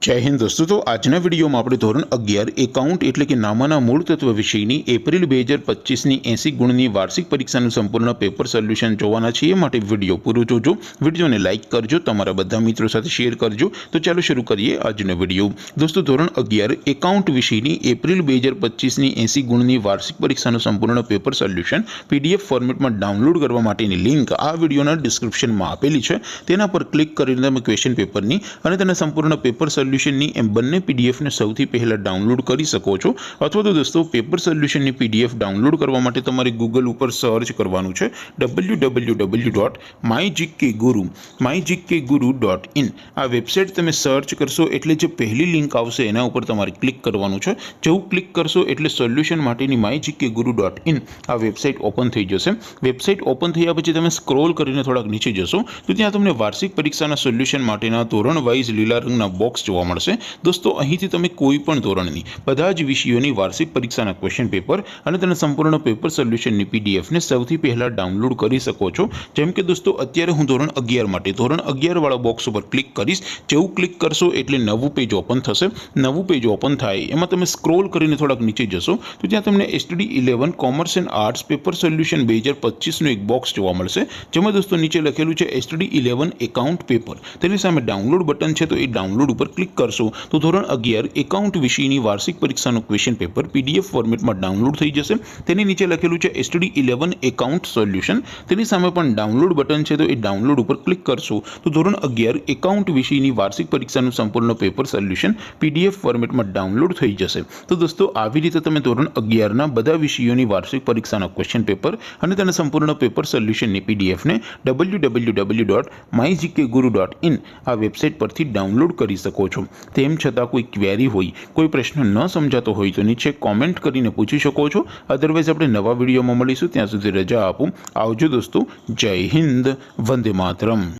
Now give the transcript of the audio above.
जय हिंद दोस्तों। तो आजना वीडियो में આપણે ધોરણ 11 એકાઉન્ટ એટલે કે નામાના મૂળ તત્વ વિષયની એપ્રિલ 2025 ની 80 ગુણની વાર્ષિક પરીક્ષાનું સંપૂર્ણ પેપર સોલ્યુશન જોવાના છીએ। માટે વિડિયો પૂરો જોજો, વિડિયોને લાઈક કરજો, તમારા બધા મિત્રો સાથે શેર કરજો। તો ચાલો શરૂ કરીએ આજનો વિડિયો। દોસ્તો ધોરણ 11 એકાઉન્ટ વિષયની એપ્રિલ 2025 ની 80 ગુણની વાર્ષિક પરીક્ષાનું સંપૂર્ણ પેપર સોલ્યુશન પીડીએફ ફોર્મેટમાં ડાઉનલોડ કરવા માટેની લિંક આ વિડિયોના ડિસ્ક્રિપ્શનમાં આપેલી છે। તેના પર ક્લિક કરીને તમે ક્વેશ્ચન પેપરની અને તેના સંપૂર્ણ પેપર સોલ્યુશનની એમ બંને પીડીએફને સૌથી પહેલા ડાઉનલોડ કરી શકો છો। અથવા તો દોસ્તો પેપર સોલ્યુશનની પીડીએફ ડાઉનલોડ કરવા માટે તમારે ગૂગલ ઉપર સર્ચ કરવાનું છે www.mygkguru.in। આ વેબસાઇટ તમે સર્ચ કરશો એટલે જે પહેલી લિંક આવશે એના ઉપર તમારે ક્લિક કરવાનું છે। જેવું ક્લિક કરશો એટલે સોલ્યુશન માટેની mygkguru.in આ વેબસાઇટ ઓપન થઈ જશે। વેબસાઇટ ઓપન થયા પછી તમે સ્ક્રોલ કરીને થોડાક નીચે જશો તો ત્યાં તમને વાર્ષિક પરીક્ષાના સોલ્યુશન માટેના ધોરણ વાઇઝ લીલા રંગના બોક્સ જોવા મળશે। દોસ્તો અહીંથી તમે કોઈ પણ ધોરણની બધા જ વિષયોની વાર્ષિક પરીક્ષાના ક્વેશ્ચન પેપર અને તેના સંપૂર્ણ પેપર સોલ્યુશનની પીડીએફને સૌથી પહેલા ડાઉનલોડ કરી શકો છો। જેમ કે દોસ્તો અત્યારે હું ધોરણ 11 માટે ધોરણ 11 વાળા બોક્સ ઉપર ક્લિક કરીશ। જેવું ક્લિક કરશો એટલે નવું પેજ ઓપન થશે। નવું પેજ ઓપન થાય એમાં તમે સ્ક્રોલ કરીને થોડાક નીચે જશો તો ત્યાં તમને STD 11 commerce and arts paper solution 2025 નું એક બોક્સ જોવા મળશે। જેમાં દોસ્તો નીચે લખેલું છે STD 11 એકાઉન્ટ પેપર। તેની સામે ડાઉનલોડ બટન છે તો એ ડાઉનલોડ ઉપર ક્લિક કરશો તો ધોરણ 11 એકાઉન્ટ વિષયની વાર્ષિક પરીક્ષાનું ક્વેશ્ચન પેપર પીડીએફ ફોર્મેટમાં ડાઉનલોડ થઈ જશે। તેની નીચે લખેલું છે STD 11 એકાઉન્ટ સોલ્યુશન। તેની સામે પણ ડાઉનલોડ બટન છે તો એ ડાઉનલોડ ઉપર ક્લિક કરશો તો ધોરણ 11 એકાઉન્ટ વિષયની વાર્ષિક પરીક્ષાનું સંપૂર્ણ પેપર સોલ્યુશન પીડીએફ ફોર્મેટમાં ડાઉનલોડ થઈ જશે। તો દોસ્તો આવી રીતે તમે ધોરણ 11 ના બધા વિષયોની વાર્ષિક પરીક્ષાના ક્વેશ્ચન પેપર અને તેના સંપૂર્ણ પેપર સોલ્યુશનની પીડીએફને www.mygkguru.in આ વેબસાઇટ પરથી ડાઉનલોડ કરી શકો છો। તેમ છતાં કોઈ ક્વેરી હોય, કોઈ પ્રશ્ન ન સમજાતો હોય તો નીચે કોમેન્ટ કરીને પૂછી શકો છો। અધરવાઇઝ આપણે નવા વિડીયોમાં મળીશું, ત્યાં સુધી રજા આપો। આવજો દોસ્તો, જય હિન્દ, વંદે માતરમ।